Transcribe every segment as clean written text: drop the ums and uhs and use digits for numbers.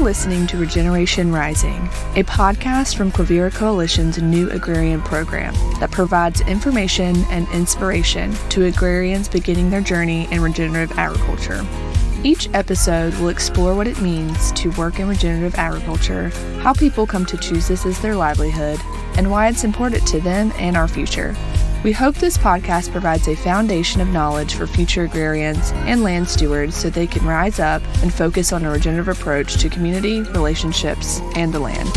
listening to Regeneration Rising, a podcast from Quivira Coalition's new Agrarian Program that provides information and inspiration to agrarians beginning their journey in regenerative agriculture. Each episode will explore what it means to work in regenerative agriculture, how people come to choose this as their livelihood, and why it's important to them and our future. We hope this podcast provides a foundation of knowledge for future agrarians and land stewards so they can rise up and focus on a regenerative approach to community, relationships, and the land.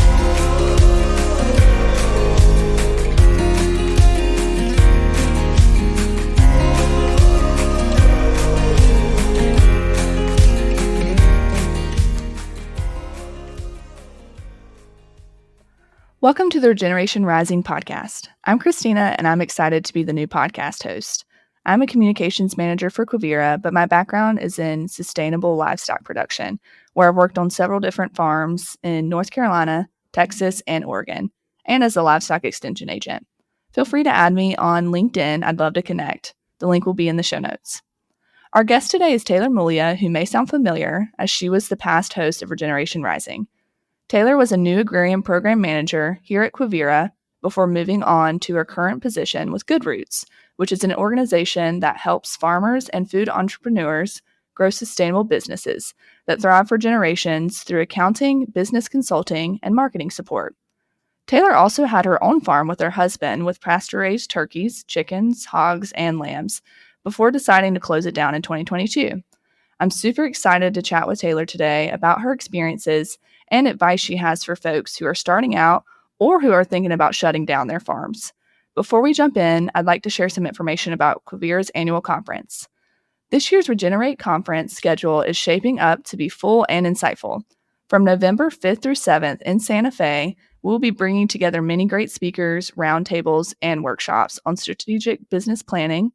Welcome to the Regeneration Rising podcast. I'm Kristina, and I'm excited to be the new podcast host. I'm a communications manager for Quivira, but my background is in sustainable livestock production, where I've worked on several different farms in North Carolina, Texas, and Oregon, and as a livestock extension agent. Feel free to add me on LinkedIn. I'd love to connect. The link will be in the show notes. Our guest today is Taylor Muglia, who may sound familiar, as she was the past host of Regeneration Rising. Taylor was a new Agrarian Program manager here at Quivira before moving on to her current position with Good Roots, which is an organization that helps farmers and food entrepreneurs grow sustainable businesses that thrive for generations through accounting, business consulting, and marketing support. Taylor also had her own farm with her husband with pasture-raised turkeys, chickens, hogs, and lambs before deciding to close it down in 2022. I'm super excited to chat with Taylor today about her experiences and advice she has for folks who are starting out or who are thinking about shutting down their farms. Before we jump in, I'd like to share some information about Quivira's annual conference. This year's Regenerate conference schedule is shaping up to be full and insightful. From November 5th through 7th in Santa Fe, we'll be bringing together many great speakers, roundtables, and workshops on strategic business planning,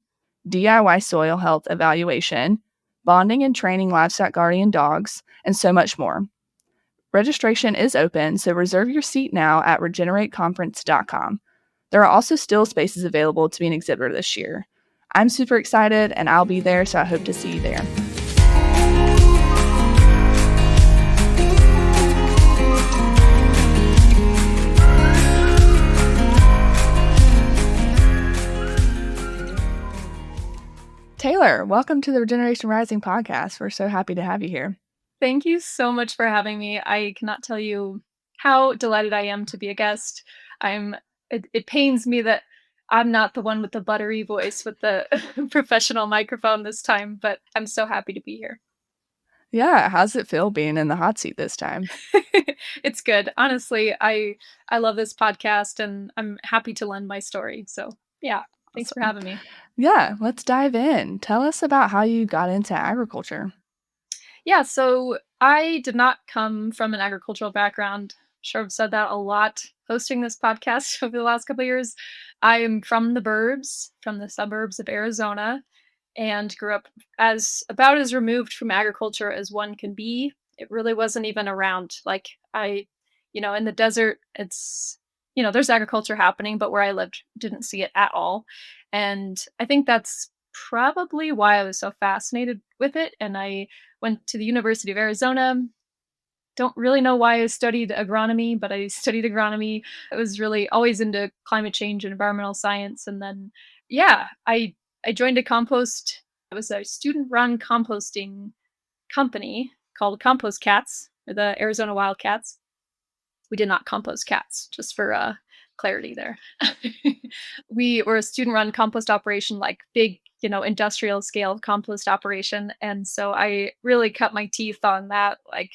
DIY soil health evaluation, bonding and training livestock guardian dogs, and so much more. Registration is open, so reserve your seat now at regenerateconference.com. There are also still spaces available to be an exhibitor this year. I'm super excited, and I'll be there, so I hope to see you there. Taylor, welcome to the Regeneration Rising podcast. We're so happy to have you here. Thank you so much for having me. I cannot tell you how delighted I am to be a guest. It pains me that I'm not the one with the buttery voice with the professional microphone this time, but I'm so happy to be here. Yeah, how's it feel being in the hot seat this time? It's good. Honestly, I love this podcast and I'm happy to lend my story. So yeah, thanks for having me. Yeah, let's dive in. Tell us about how you got into agriculture. Yeah, so I did not come from an agricultural background. Sure, I've said that a lot hosting this podcast over the last couple of years. I am from the burbs, from the suburbs of Arizona, and grew up about as removed from agriculture as one can be. It really wasn't even around. In the desert, there's agriculture happening, but where I lived, didn't see it at all. And I think that's probably why I was so fascinated with it. And I went to the University of Arizona. Don't really know why I studied agronomy, but I studied agronomy. I was really always into climate change and environmental science. And then, I joined a compost. It was a student-run composting company called Compost Cats, or the Arizona Wildcats. We did not compost cats, just for clarity there. We were a student-run compost operation, like big, industrial scale compost operation. And so I really cut my teeth on that, like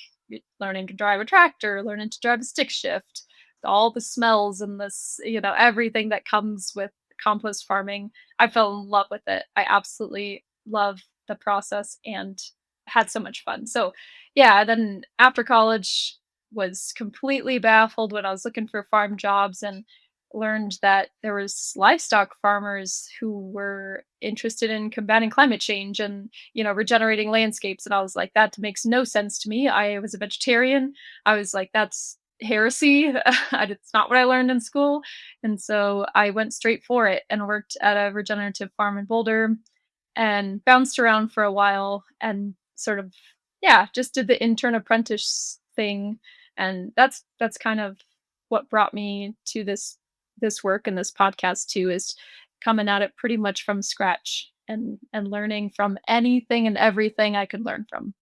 learning to drive a tractor, learning to drive a stick shift, all the smells and this, everything that comes with compost farming. I fell in love with it. I absolutely love the process and had so much fun. So yeah, then after college was completely baffled when I was looking for farm jobs and learned that there was livestock farmers who were interested in combating climate change and regenerating landscapes, and I was like, that makes no sense to me. I was a vegetarian. I was like, that's heresy. It's not what I learned in school. And so I went straight for it and worked at a regenerative farm in Boulder and bounced around for a while and sort of just did the intern apprentice thing. And that's kind of what brought me to this work and this podcast too, is coming at it pretty much from scratch and learning from anything and everything I could learn from.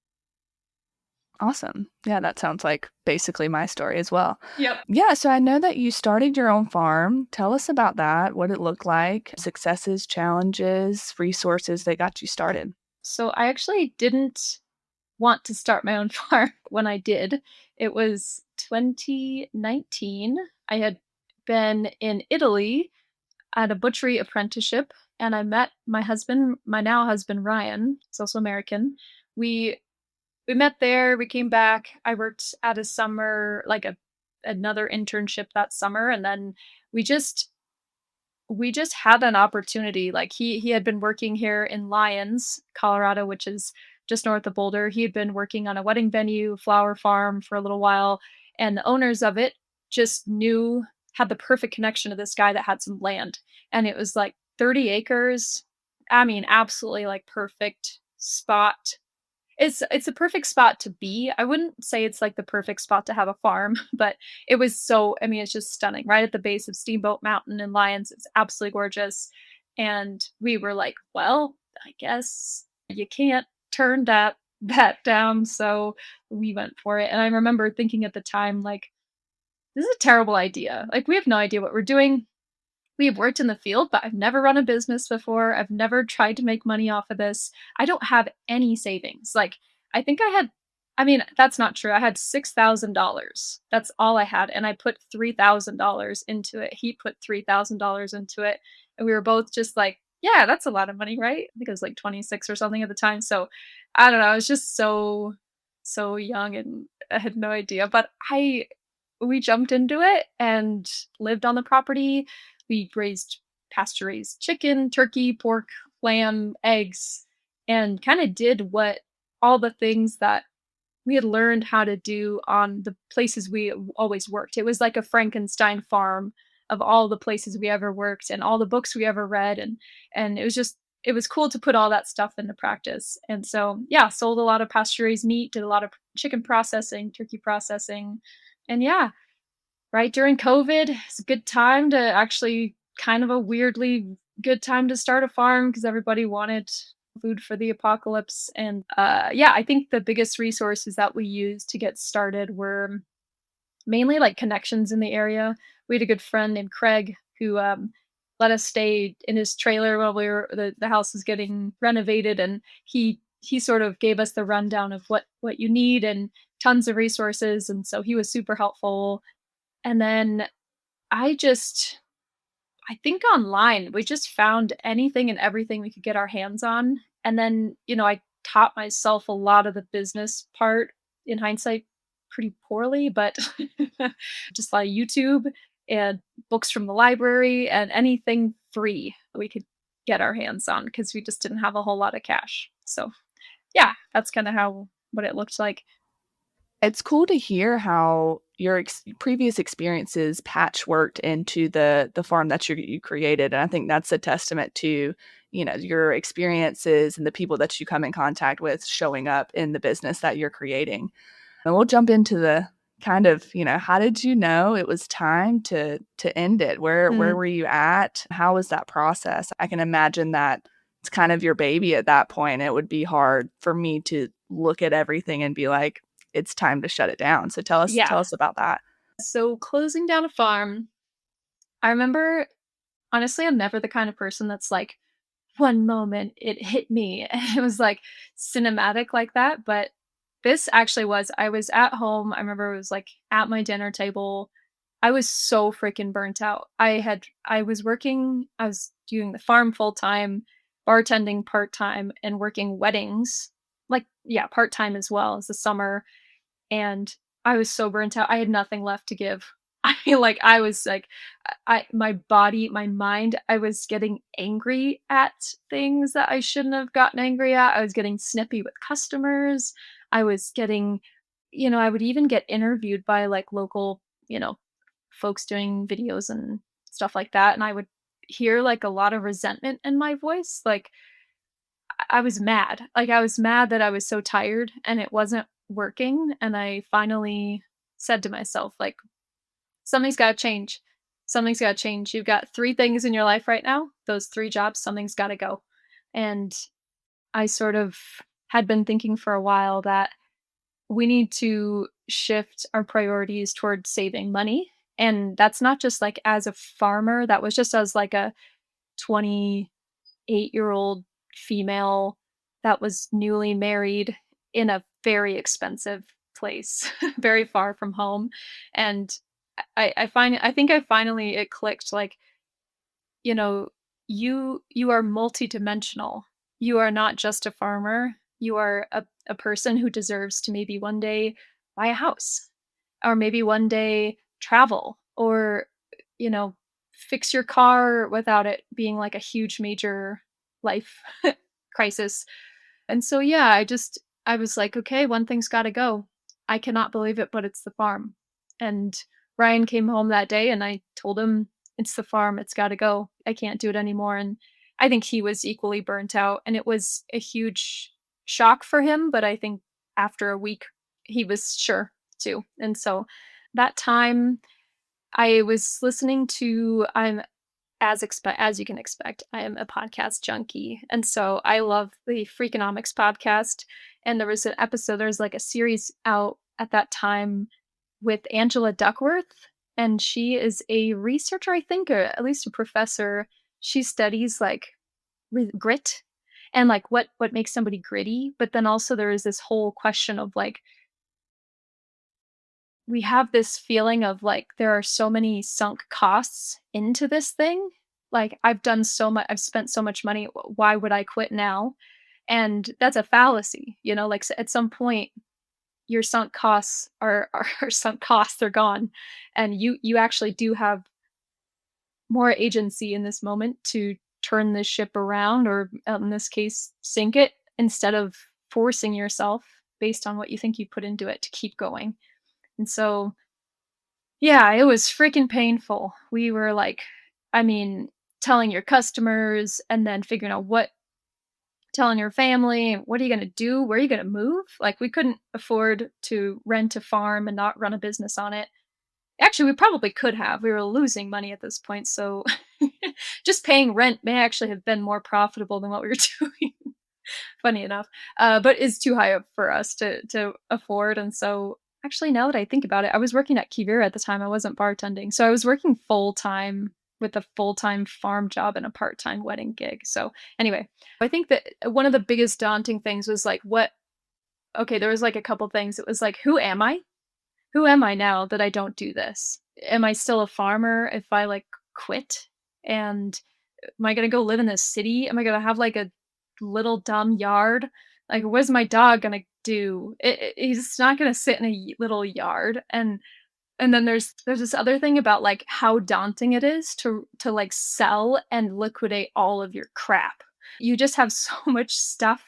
Awesome. Yeah, that sounds like basically my story as well. Yep. Yeah, so I know that you started your own farm. Tell us about that, what it looked like, successes, challenges, resources that got you started. So I actually didn't want to start my own farm when I did. It was 2019. I had been in Italy at a butchery apprenticeship, and I met my husband, my now husband Ryan. He's also American. We we met there, we came back. I worked at a summer, like a another internship that summer, and then we just we just had an opportunity. Like he had been working here in Lyons, Colorado, which is just north of Boulder. He had been working on a wedding venue, flower farm for a little while, and the owners of it just knew had the perfect connection to this guy that had some land. And it was like 30 acres. I mean, absolutely like perfect spot. It's a perfect spot to be. I wouldn't say it's like the perfect spot to have a farm, but it was so, I mean, it's just stunning. Right at the base of Steamboat Mountain in Lyons. It's absolutely gorgeous. And we were like, well, I guess you can't turn that down. So we went for it. And I remember thinking at the time, like, this is a terrible idea. Like, we have no idea what we're doing. We have worked in the field, but I've never run a business before. I've never tried to make money off of this. I don't have any savings. Like, I think I had, I mean, that's not true. I had $6,000. That's all I had. And I put $3,000 into it. He put $3,000 into it. And we were both just like, yeah, that's a lot of money, right? I think I was like 26 or something at the time. So I don't know. I was just so young and I had no idea. But we jumped into it and lived on the property. We raised pasture raised chicken, turkey, pork, lamb, eggs, and kind of did what all the things that we had learned how to do on the places we always worked. It was like a Frankenstein farm of all the places we ever worked and all the books we ever read, and it was cool to put all that stuff into practice. And so yeah, sold a lot of pasture raised meat, did a lot of chicken processing, turkey processing, and yeah, right during COVID, it's a good time to actually kind of a weirdly good time to start a farm because everybody wanted food for the apocalypse. And yeah, I think the biggest resources that we used to get started were mainly like connections in the area. We had a good friend named Craig who let us stay in his trailer while the house was getting renovated, and he sort of gave us the rundown of what you need and tons of resources, and so he was super helpful. And then I just I think online, we just found anything and everything we could get our hands on. And then, I taught myself a lot of the business part in hindsight pretty poorly, but just like YouTube and books from the library and anything free we could get our hands on because we just didn't have a whole lot of cash. So, yeah, that's kind of how what it looked like. It's cool to hear how your previous experiences patchworked into the farm that you created, and I think that's a testament to, your experiences and the people that you come in contact with showing up in the business that you're creating. And we'll jump into the kind of, how did you know it was time to end it? Where Mm, were you at? How was that process? I can imagine that it's kind of your baby at that point. It would be hard for me to look at everything and be like, it's time to shut it down. So tell yeah. us about that. So closing down a farm, I remember honestly, I'm never the kind of person that's like, one moment it hit me and it was like cinematic like that. But this actually was, I was at home. I remember it was like at my dinner table. I was so freaking burnt out. I was working, I was doing the farm full time, bartending part time, and working weddings, like, yeah, part time as well as the summer. And I was so burnt out. I had nothing left to give. I was like, my body, my mind, I was getting angry at things that I shouldn't have gotten angry at. I was getting snippy with customers. I was getting, I would even get interviewed by like local, folks doing videos and stuff like that. And I would hear like a lot of resentment in my voice. Like I was mad. Like I was mad that I was so tired and it wasn't working, and I finally said to myself, like, something's got to change. Something's got to change. You've got three things in your life right now. Those three jobs, something's got to go. And I sort of had been thinking for a while that we need to shift our priorities towards saving money. And that's not just like as a farmer, that was just as like a 28-year-old female that was newly married in a very expensive place, very far from home. And I think I finally it clicked like, you know, you are multidimensional. You are not just a farmer. You are a person who deserves to maybe one day buy a house or maybe one day travel or, you know, fix your car without it being like a huge major life crisis. And so, yeah, I was like, "Okay, one thing's gotta go. I cannot believe it, but it's the farm." And Ryan came home that day and I told him, "It's the farm, it's gotta go. I can't do it anymore." And I think he was equally burnt out, and it was a huge shock for him, but I think after a week, he was sure too. And so that time, I was listening to as you can expect, I am a podcast junkie, and so I love the Freakonomics podcast, and there's like a series out at that time with Angela Duckworth, and she is a researcher, I think, or at least a professor. She studies, like, grit and, like, what makes somebody gritty, but then also there is this whole question of, like, we have this feeling of like there are so many sunk costs into this thing. Like I've spent so much money. Why would I quit now? And that's a fallacy, you know, like at some point your sunk costs are sunk costs, they're gone. And you actually do have more agency in this moment to turn this ship around or in this case sink it instead of forcing yourself based on what you think you put into it to keep going. And so yeah, it was freaking painful. We were like, I mean, telling your customers and then figuring out what telling your family, what are you gonna do? Where are you gonna move? Like, we couldn't afford to rent a farm and not run a business on it. Actually, we probably could have. We were losing money at this point, so just paying rent may actually have been more profitable than what we were doing. Funny enough, but is too high up for us to afford. And so, actually, now that I think about it, I was working at Quivira at the time. I wasn't bartending, so I was working full time with a full time farm job and a part time wedding gig. So anyway, I think that one of the biggest daunting things was like, what? Okay, there was like a couple things. It was like, who am I? Who am I now that I don't do this? Am I still a farmer if I like quit? And am I gonna go live in the city? Am I gonna have like a little dumb yard? Like, what's my dog gonna do? He's not gonna sit in a little yard. And then there's this other thing about like how daunting it is to like sell and liquidate all of your crap. You just have so much stuff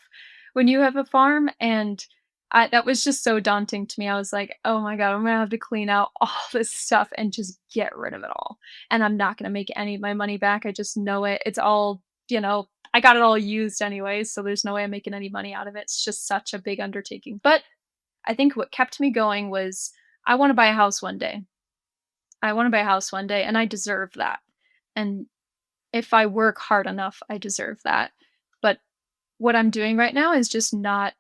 when you have a farm, and that was just so daunting to me. I was like, "Oh my god, I'm gonna have to clean out all this stuff and just get rid of it all, and I'm not gonna make any of my money back. I just know it. It's all, you know, I got it all used anyway, so there's no way I'm making any money out of it. It's just such a big undertaking." But I think what kept me going was I wanna buy a house one day. I wanna buy a house one day, and I deserve that. And if I work hard enough, I deserve that. But what I'm doing right now is just not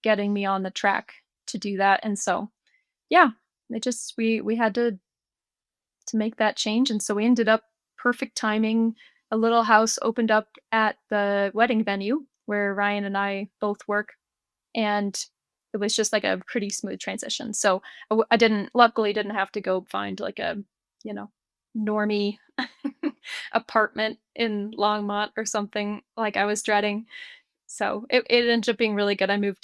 getting me on the track to do that. And so, yeah, it just we had to make that change. And so we ended up perfect timing. A little house opened up at the wedding venue where Ryan and I both work, and it was just like a pretty smooth transition. So I didn't luckily didn't have to go find like a, you know, normie apartment in Longmont or something like I was dreading. So it ended up being really good. I moved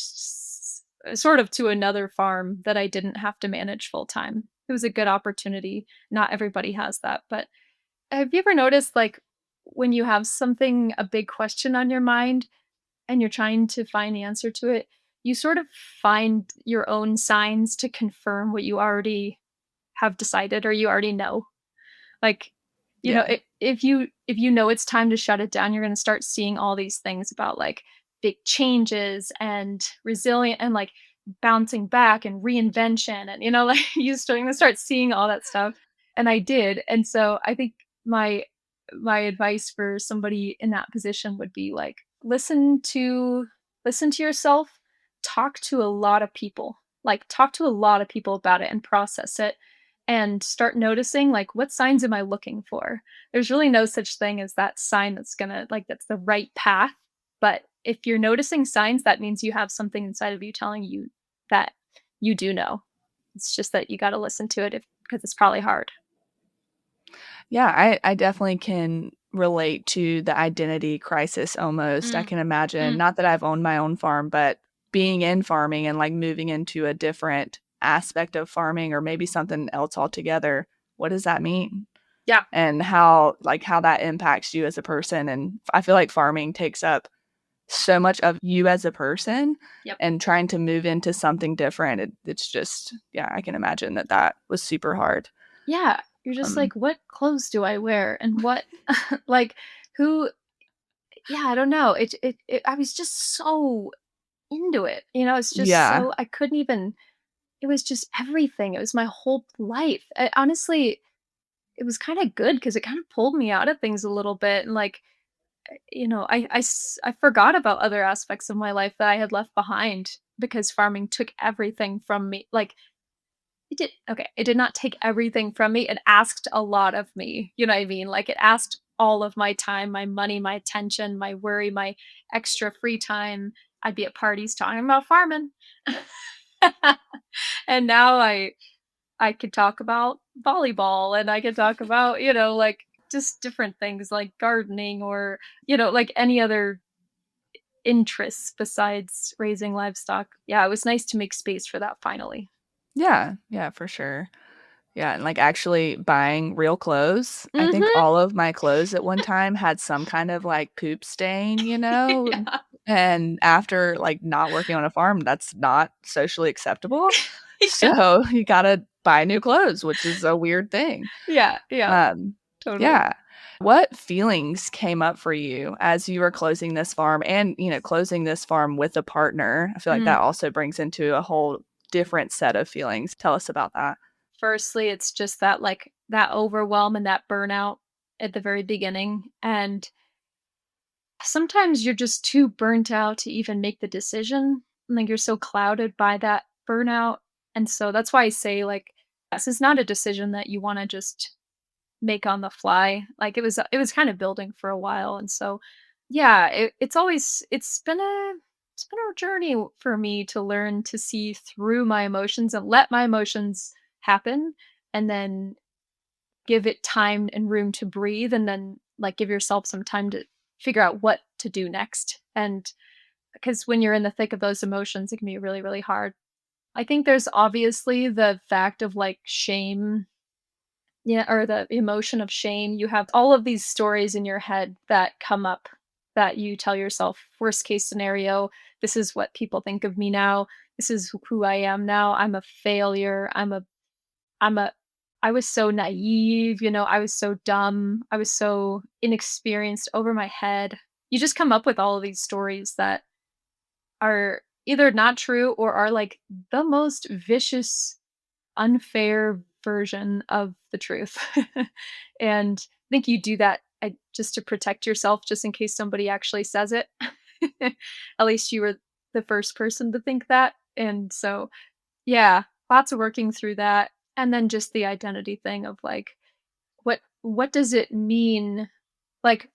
sort of to another farm that I didn't have to manage full time. It was a good opportunity. Not everybody has that. But have you ever noticed like when you have something, a big question on your mind and you're trying to find the answer to it, you sort of find your own signs to confirm what you already have decided or you already know? Like, you know, Yeah. if you know it's time to shut it down, you're gonna start seeing all these things about, like, big changes and resilient and, like, bouncing back and reinvention and, like, you're starting to start seeing all that stuff, and I did, and so I think my my advice for somebody in that position would be, like, listen to yourself, talk to a lot of people, like, talk to a lot of people about it and process it, and start noticing, like, what signs am I looking for? There's really no such thing as that sign that's gonna like, that's the right path, but if you're noticing signs, that means you have something inside of you telling you that you do know. It's just that you gotta listen to it because it's probably hard. Yeah, I definitely can relate to the identity crisis almost. I Mm, can imagine, mm, not that I've owned my own farm, but being in farming and, like, moving into a different aspect of farming or maybe something else altogether. What does that mean? yeah, And how that impacts you as a person, and I feel like farming takes up so much of you as a person, yep. and trying to move into something different, it's just yeah, I can imagine that that was super hard. Yeah, you're just Um, like, "What clothes do I wear?" And what like, who yeah, I don't know. It I was just so into it, it's just yeah. so I couldn't even it was just everything, it was my whole life. Honestly, it was kinda good because it kinda pulled me out of things a little bit and, like, I forgot about other aspects of my life that I had left behind because farming took everything from me. Like, it did not take everything from me. It asked a lot of me. You know what I mean? Like, it asked all of my time, my money, my attention, my worry, my extra free time. I'd be at parties talking about farming. And now I could talk about volleyball and I could talk about, like just different things like gardening or, like any other interests besides raising livestock. Yeah, it was nice to make space for that finally. Yeah, yeah, for sure. Yeah, and, like, actually buying real clothes. I think Mhm. all of my clothes at one time had some kind of, like, poop stain, Yeah. and after, like, not working on a farm, that's not socially acceptable, Yeah. so you gotta buy new clothes, which is a weird thing. Yeah, yeah, Um, totally. yeah. What feelings came up for you as you were closing this farm and, closing this farm with a partner? I feel like Mm. that also brings into a whole different set of feelings. Tell us about that. Firstly, it's just that, like, that overwhelm and that burnout at the very beginning, and sometimes you're just too burnt out to even make the decision, like, you're so clouded by that burnout, and so that's why I say, like, this is not a decision that you wanna just make on the fly. Like, it was kind of building for a while, and so, yeah, it's been a journey for me to learn to see through my emotions and let my emotions happen, and then give it time and room to breathe, and then, like, give yourself some time to figure out what to do next, and because when you're in the thick of those emotions, it can be really, really hard. I think there's obviously the fact of, like, shame, yeah, or the emotion of shame. You have all of these stories in your head that come up that you tell yourself, worst case scenario, this is what people think of me now. This is who I am now. I'm a failure. I'm a I was so naive, I was so dumb. I was so inexperienced over my head. You just come up with all of these stories that are either not true or are like the most vicious, unfair version of the truth. And I think you do that just to protect yourself, just in case somebody actually says it. At least you were the first person to think that. And so, yeah, lots of working through that. And then just the identity thing of like, what does it mean? Like,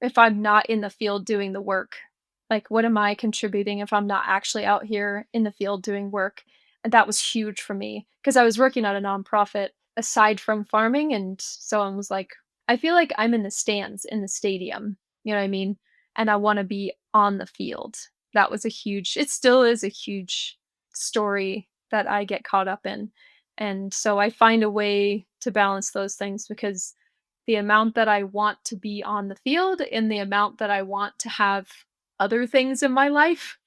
if I'm not in the field doing the work? Like, what am I contributing if I'm not actually out here in the field doing work? And that was huge for me because I was working at a nonprofit aside from farming. And so I was like, I feel like I'm in the stands in the stadium. You know what I mean? And I want to be on the field. That was it still is a huge story that I get caught up in. And so I find a way to balance those things because the amount that I want to be on the field and the amount that I want to have other things in my life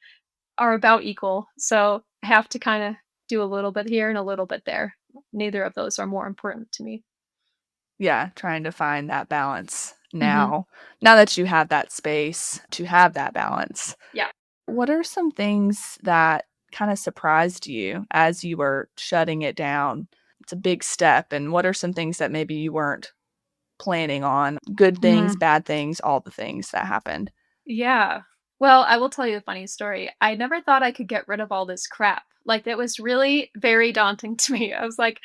are about equal. So I have to kind of do a little bit here and a little bit there. Neither of those are more important to me. Yeah, trying to find that balance Mhm. now that you have that space to have that balance. Yeah. What are some things that kind of surprised you as you were shutting it down? It's a big step. And what are some things that maybe you weren't planning on? Good things, Mm, bad things, all the things that happened. yeah. Well, I will tell you a funny story. I never thought I could get rid of all this crap. Like, that was really very daunting to me. I was like,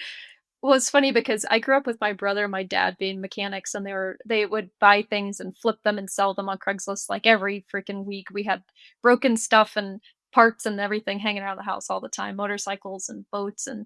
well, it's funny because I grew up with my brother and my dad being mechanics, and they would buy things and flip them and sell them on Craigslist like every freaking week. We had broken stuff and parts and everything hanging around the house all the time, motorcycles and boats and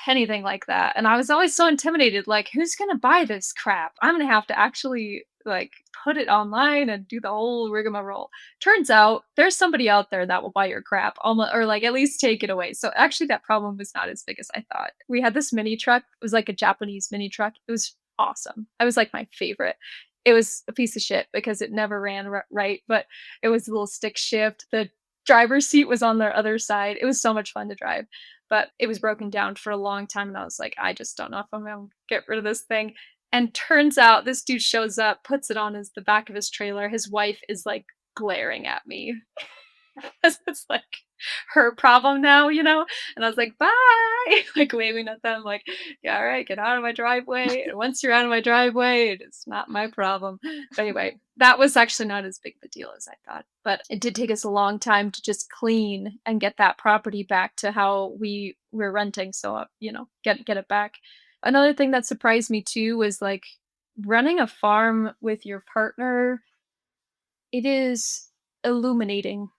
anything like that. And I was always so intimidated, like, who's gonna buy this crap? I'm gonna have to actually like put it online and do the whole rigmarole. Turns out there's somebody out there that will buy your crap, almost, or like at least take it away. So actually, that problem was not as big as I thought. We had this mini truck. It was like a Japanese mini truck. It was awesome. I was like my favorite. It was a piece of shit because it never ran right, but it was a little stick shift. The driver's seat was on the other side. It was so much fun to drive, but it was broken down for a long time, and I was like, "I just don't know if I'm gonna get rid of this thing." And turns out this dude shows up, puts it on his the back of his trailer. His wife is, like, glaring at me. 'Cause it's, like, her problem now, you know? And I was like, "Bye," like, waving at them, like, "Yeah, alright, get out of my driveway, and once you're out of my driveway, it is not my problem." But anyway, that was actually not as big of a deal as I thought, but it did take us a long time to just clean and get that property back to how we were renting, so, get it back. Another thing that surprised me too was, like, running a farm with your partner, it is illuminating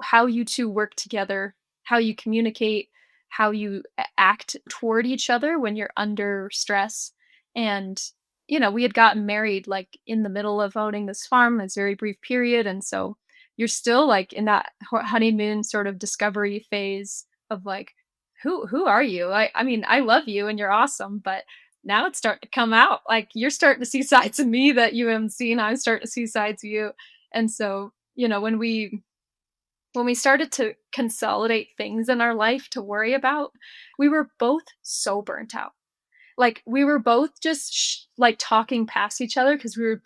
how you 2 work together, how you communicate, how you act toward each other when you're under stress. And, we had gotten married like in the middle of owning this farm, this very brief period. And so you're still like in that honeymoon sort of discovery phase of like, who are you? I mean, I love you and you're awesome, but now it's starting to come out. Like you're starting to see sides of me that you haven't seen. I'm starting to see sides of you. And so, when we started to consolidate things in our life to worry about, we were both so burnt out. Like we were both just like talking past each other because we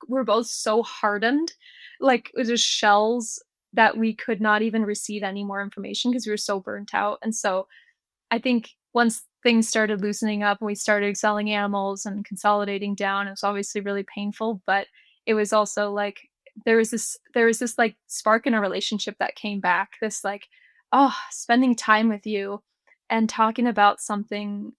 were both so hardened, like just shells that we could not even receive any more information because we were so burnt out. And so I think once things started loosening up and we started selling animals and consolidating down, it was obviously really painful, but it was also like there was this like spark in our relationship that came back. This like, oh, spending time with you and talking about something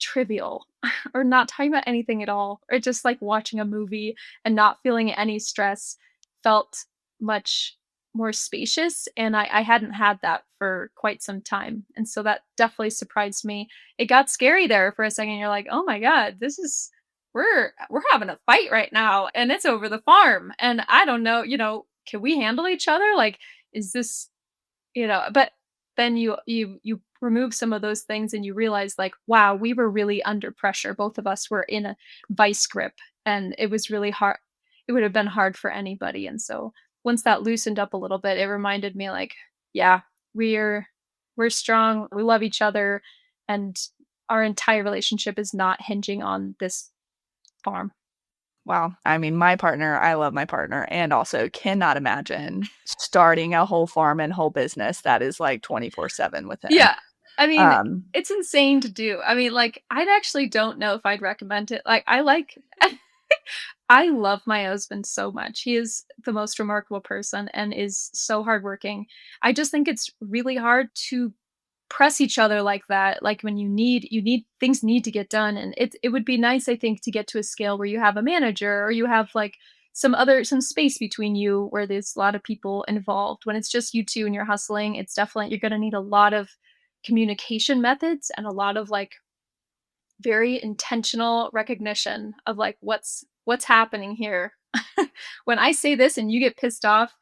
trivial or not talking about anything at all, or just like watching a movie and not feeling any stress felt much more spacious. And I hadn't had that for quite some time. And so that definitely surprised me. It got scary there for a second. You're like, oh my God, this is we're having a fight right now and it's over the farm. And I don't know, can we handle each other? Like, is this but then you remove some of those things and you realize like, wow, we were really under pressure. Both of us were in a vice grip and it was really hard. It would have been hard for anybody. And so once that loosened up a little bit, it reminded me like, yeah, we're strong. We love each other and our entire relationship is not hinging on this farm. Wow. I mean, my partner, I love my partner and also cannot imagine starting a whole farm and whole business that is like 24/7 with him. Yeah. I mean, Um, it's insane to do. I mean, like, I'd actually don't know if I'd recommend it. Like, I love my husband so much. He is the most remarkable person and is so hardworking. I just think it's really hard to press each other like that. Like when you need things need to get done. And it would be nice, I think, to get to a scale where you have a manager or you have like some space between you where there's a lot of people involved. When it's just you two and you're hustling, it's definitely you're gonna need a lot of communication methods and a lot of like very intentional recognition of like what's happening here. When I say this and you get pissed off,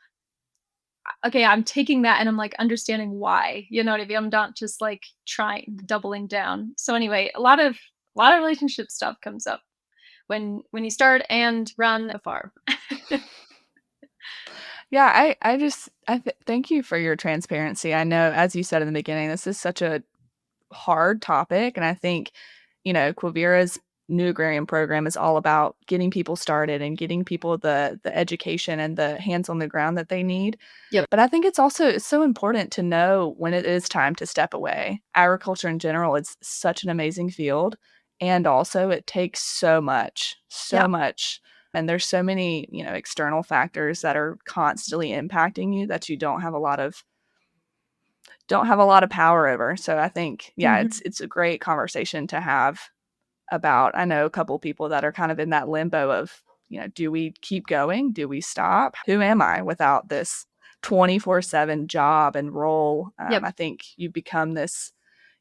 okay, I'm taking that and I'm like understanding why. You know what I mean? I'm not just like trying doubling down. So anyway, a lot of relationship stuff comes up when you start and run a farm. yeah, thank you for your transparency. I know, as you said in the beginning, this is such a hard topic, and I think, Quivira's New Agrarian Program is all about getting people started and getting people the education and the hands on the ground that they need. Yep. But I think it's so important to know when it is time to step away. Agriculture in general is such an amazing field, and also it takes so Yeah. much, and there's so many, external factors that are constantly impacting you that you don't have a lot of power over. So I think, yeah, Mhm. it's a great conversation to have about. I know a couple people that are kind of in that limbo of, do we keep going? Do we stop? Who am I without this 24/7 job and role? Yep. I think you become this,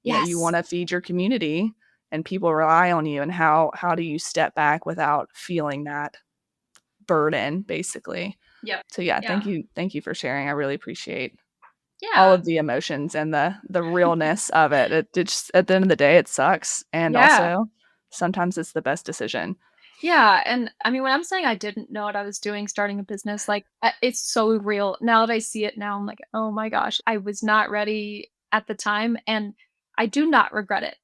you Yes. want to feed your community and people rely on you. And how do you step back without feeling that burden, basically? Yep. So yeah, Yeah. thank you for sharing. I really appreciate all Yeah. of the emotions and the realness of it. It just, at the end of the day, it sucks, and Yeah. also sometimes it's the best decision. Yeah, and I mean, when I'm saying I didn't know what I was doing starting a business, like, it's so real. Now that I see it now, I'm like, "Oh my gosh, I was not ready at the time," and I do not regret it.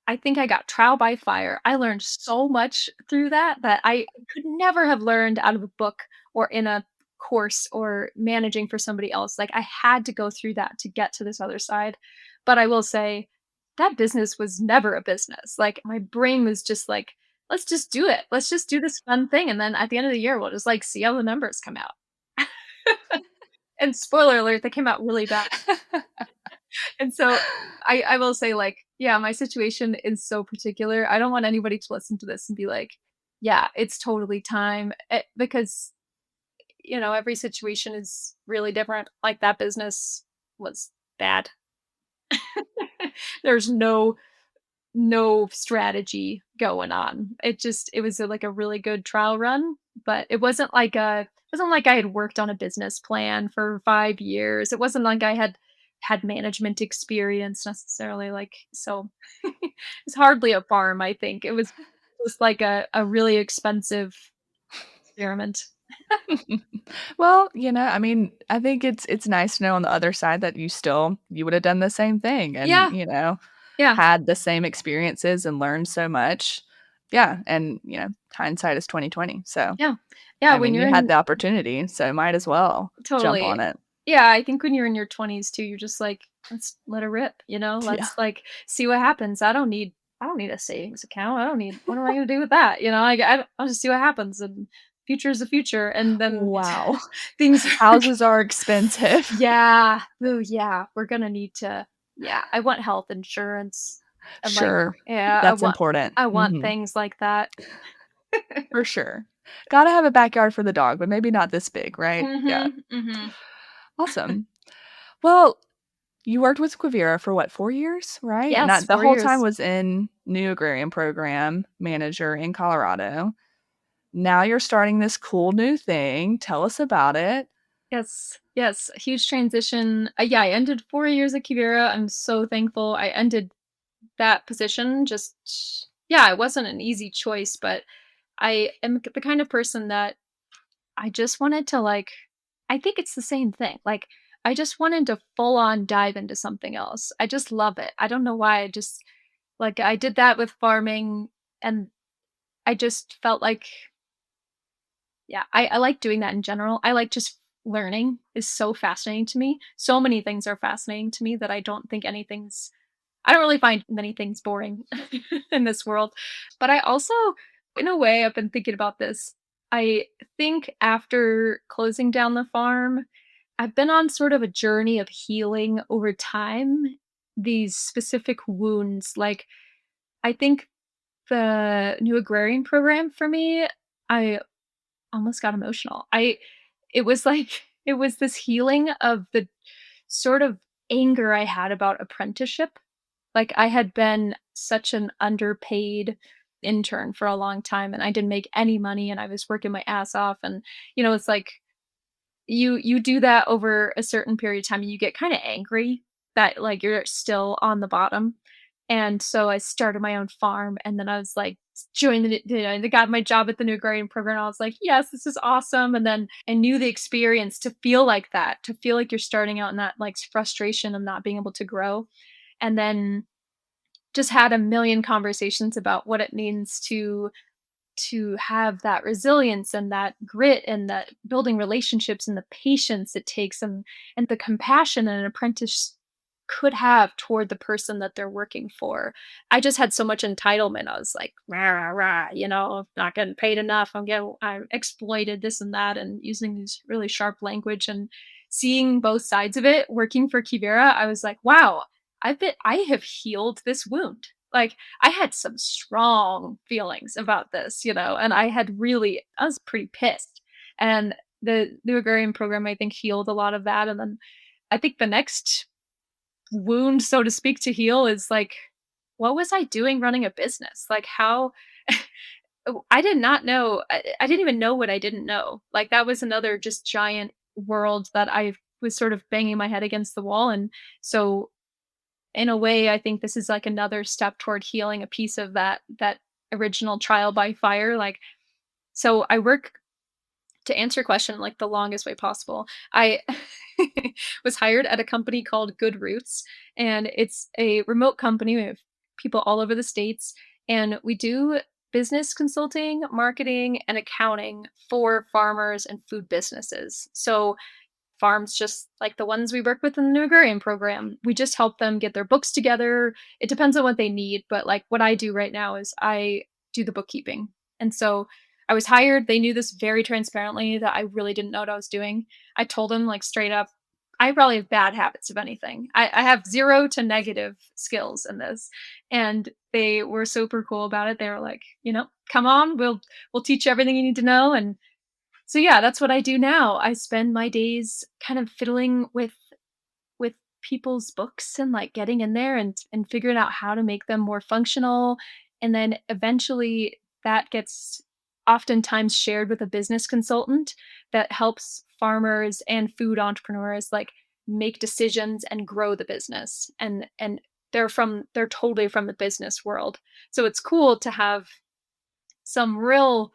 I think I got trial by fire. I learned so much through that that I could never have learned out of a book or in a course or managing for somebody else. Like, I had to go through that to get to this other side. But I will say that business was never a business. Like, my brain was just like, let's just do it. Let's just do this fun thing. And then at the end of the year, we'll just like see how the numbers come out. And spoiler alert, they came out really bad. And so I will say, like, yeah, my situation is so particular. I don't want anybody to listen to this and be like, "Yeah, it's totally time," because, every situation is really different. Like, that business was bad. There's no strategy going on. It was like a really good trial run, but it wasn't like I had worked on a business plan for 5 years. It wasn't like I had management experience necessarily, like, so it's hardly a farm, I think. It was just like a really expensive experiment. Well, I mean, I think it's nice to know on the other side that you would have done the same thing and, Yeah, yeah, had the same experiences and learned so much. Yeah, and, hindsight is 20/20. So, yeah. Yeah, I when mean, you're you had in the opportunity, so might as well jump totally. on it. Yeah, I think when you're in your 20s too, you're just like, "Let's let it rip," Yeah. Let's, like, see what happens. I don't need a savings account. I don't need what am I gonna do with that? Like, I'll just see what happens, and future is the future, and then Wow. things are Houses are expensive. Yeah. Ooh, yeah, we're gonna need to yeah, I want health insurance, and, like Sure. yeah, I That's want important. I want Mhm. things like that. For sure. Gotta have a backyard for the dog, but maybe not this big, right? Yeah. Mhm, mhm. Awesome. Well, you worked with Quivira for what, 4 years, right? And Yes, that the 4 whole time years. was in New Agrarian Program manager in Colorado. Now you're starting this cool new thing. Tell us about it. Yes, yes, huge transition. Yeah, I ended 4 years at Quivira. I'm so thankful I ended that position. Just yeah, it wasn't an easy choice, but I am the kind of person that I just wanted to, like I think it's the same thing. Like, I just wanted to full on dive into something else. I just love it. I don't know why. I just like I did that with farming, and I just felt like yeah, I like doing that in general. I like just learning is so fascinating to me. So many things are fascinating to me that I don't really find many things boring in this world. But I also, in a way, I've been thinking about this. I think after closing down the farm, I've been on sort of a journey of healing over time these specific wounds. Like, I think the new agrarian program for me, I almost got emotional. It was like it was this healing of the sort of anger I had about apprenticeship. Like, I had been such an underpaid intern for a long time, and I didn't make any money, and I was working my ass off, and it's like you do that over a certain period of time, and you get kind of angry that like you're still on the bottom. And so I started my own farm, and then I was like joined I got my job at the new agrarian program. And I was like, yes, this is awesome. And then I knew the experience to feel like that, to feel like you're starting out in that like frustration of not being able to grow. And then just had a million conversations about what it means to have that resilience and that grit and that building relationships and the patience it takes and the compassion an apprentice could have toward the person that they're working for. I just had so much entitlement. I was like, rah, rah, rah, not getting paid enough. I'm exploited this and that and using these really sharp language and seeing both sides of it working for Quivira, I was like, wow, I have healed this wound. Like I had some strong feelings about this, and I was pretty pissed. And the agrarian program, I think, healed a lot of that. And then I think the next wound, so to speak, to heal is like, what was I doing running a business? Like how I did not know. I didn't even know what I didn't know. Like that was another just giant world that I was sort of banging my head against the wall. And so in a way, I think this is like another step toward healing a piece of that original trial by fire. Like, so I work to answer your question like the longest way possible. I was hired at a company called Good Roots, and it's a remote company. We have people all over the states, and we do business consulting, marketing, and accounting for farmers and food businesses. So farms just like the ones we work with in the new agrarian program. We just help them get their books together. It depends on what they need, but like what I do right now is I do the bookkeeping. And so I was hired. They knew this very transparently that I really didn't know what I was doing. I told them like straight up, I probably have bad habits of anything. I have zero to negative skills in this. And they were super cool about it. They were like, come on, we'll teach you everything you need to know. And so yeah, that's what I do now. I spend my days kind of fiddling with people's books and like getting in there and figuring out how to make them more functional. And then eventually that gets oftentimes shared with a business consultant that helps farmers and food entrepreneurs like make decisions and grow the business. And they're totally from the business world. So it's cool to have some real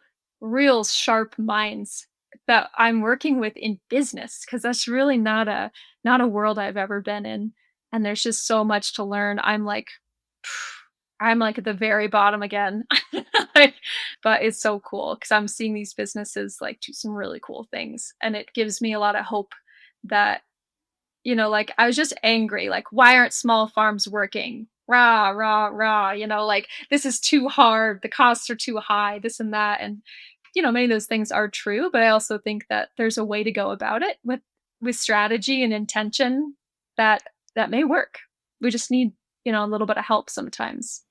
sharp minds that I'm working with in business because that's really not a world I've ever been in, and there's just so much to learn. I'm like at the very bottom again. Like, but it's so cool because I'm seeing these businesses like do some really cool things, and it gives me a lot of hope that like, I was just angry, like, "Why aren't small farms working? Rah, rah, rah," like, "This is too hard, the costs are too high, this and that," and, many of those things are true, but I also think that there's a way to go about it with strategy and intention that that may work. We just need, a little bit of help sometimes.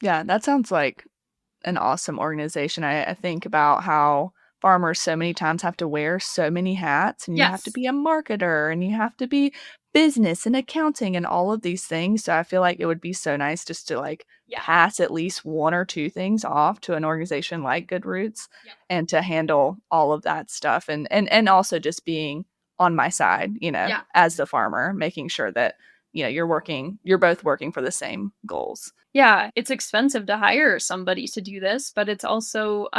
Yeah, that sounds like an awesome organization. I think about how farmers so many times have to wear so many hats, and you have to Yes. be a marketer, and you have to be business and accounting and all of these things. So I feel like it would be so nice just to like Yeah. pass at least one or two things off to an organization like Good Roots Yeah. and to handle all of that stuff and also just being on my side, Yeah. as the farmer, making sure that you're both working for the same goals. Yeah, it's expensive to hire somebody to do this, but it's also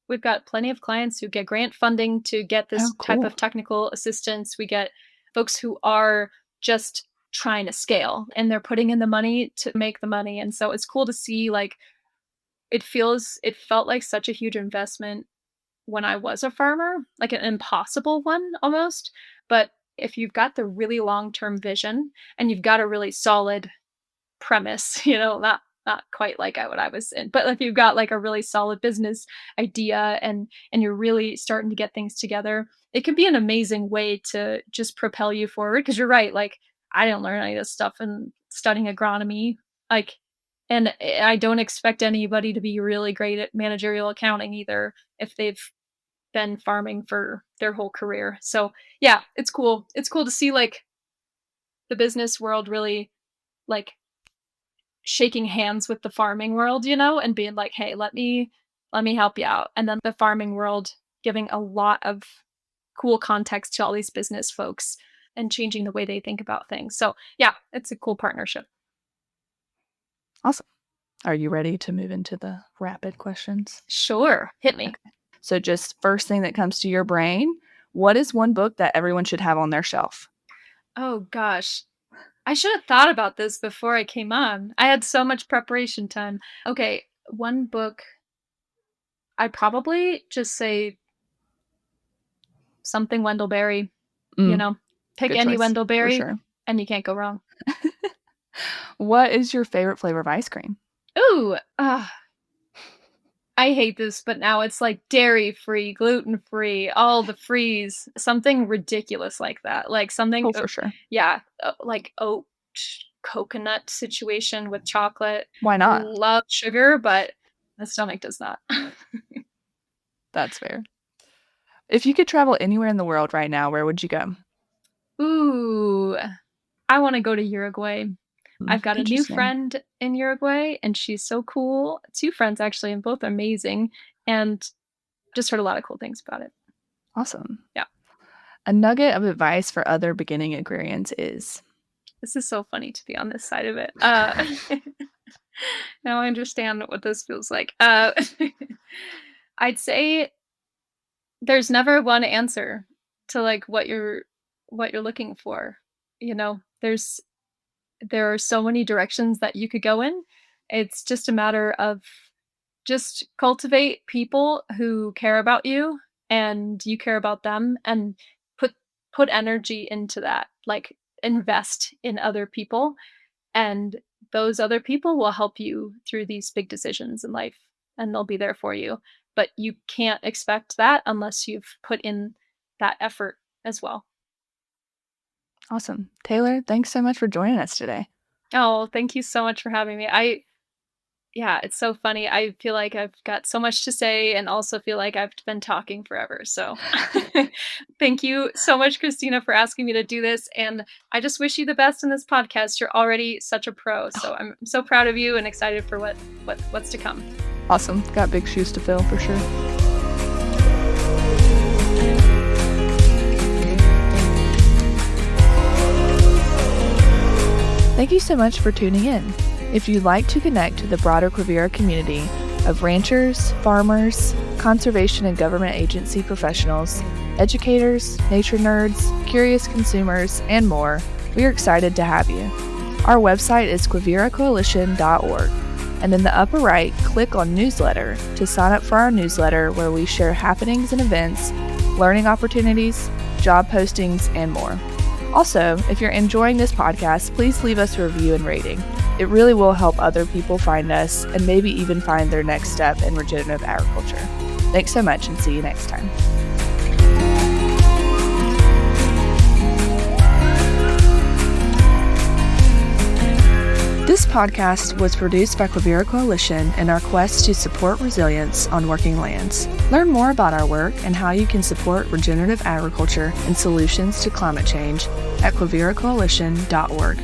we've got plenty of clients who get grant funding to get Oh, this type cool. of technical assistance. We get folks who are just trying to scale and they're putting in the money to make the money. And so it's cool to see like it felt like such a huge investment when I was a farmer, like an impossible one almost. But if you've got the really long-term vision and you've got a really solid premise, not quite like what I was in, but if you've got like a really solid business idea and you're really starting to get things together, it can be an amazing way to just propel you forward. Because you're right, like I didn't learn any of this stuff in studying agronomy, like, and I don't expect anybody to be really great at managerial accounting either if they've been farming for their whole career. So yeah, it's cool. It's cool to see like the business world really like shaking hands with the farming world, and being like, "Hey, let me help you out." And then the farming world giving a lot of cool context to all these business folks and changing the way they think about things. So, yeah, it's a cool partnership. Awesome. Are you ready to move into the rapid questions? Sure, hit me. Okay. So, just first thing that comes to your brain, what is one book that everyone should have on their shelf? Oh gosh. I should have thought about this before I came on. I had so much preparation time. Okay, one book, I'd probably just say something Wendell Berry, you Mm, know? Pick good any choice Wendell for Berry, sure. and you can't go wrong. What is your favorite flavor of ice cream? Ooh, I hate this, but now it's like dairy-free, gluten-free, all the frees, something ridiculous like that, like something Oh, for sure. yeah, like oat coconut situation with chocolate. Why not? Love sugar, but my stomach does not. That's fair. If you could travel anywhere in the world right now, where would you go? Ooh, I wanna go to Uruguay. I've got a new Interesting. friend in Uruguay, and she's so cool. 2 friends actually, and both amazing, and just heard a lot of cool things about it. Awesome. Yeah. A nugget of advice for other beginning agrarians is? This is so funny to be on this side of it. Now I understand what this feels like. I'd say there's never one answer to like what you're looking for. You know, there are so many directions that you could go in. It's just a matter of just cultivate people who care about you and you care about them and put put energy into that. Like invest in other people and those other people will help you through these big decisions in life and they'll be there for you. But you can't expect that unless you've put in that effort as well. Awesome. Taylor, thanks so much for joining us today. Oh, thank you so much for having me. Yeah, it's so funny. I feel like I've got so much to say and also feel like I've been talking forever. So thank you so much, Christina, for asking me to do this. And I just wish you the best in this podcast. You're already such a pro. So I'm so proud of you and excited for what's to come. Awesome. Got big shoes to fill for sure. Thank you so much for tuning in. If you'd like to connect to the broader Quivira community of ranchers, farmers, conservation and government agency professionals, educators, nature nerds, curious consumers, and more, we are excited to have you. Our website is quiviracoalition.org, and in the upper right, click on Newsletter to sign up for our newsletter where we share happenings and events, learning opportunities, job postings, and more. Also, if you're enjoying this podcast, please leave us a review and rating. It really will help other people find us and maybe even find their next step in regenerative agriculture. Thanks so much and see you next time. This podcast was produced by Quivira Coalition in our quest to support resilience on working lands. Learn more about our work and how you can support regenerative agriculture and solutions to climate change at quiviracoalition.org.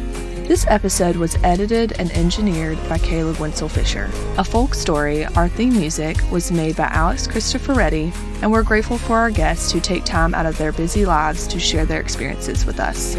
This episode was edited and engineered by Caleb Wenzel-Fisher. A folk story, our theme music, was made by Alex Cristoforetti, and we're grateful for our guests who take time out of their busy lives to share their experiences with us.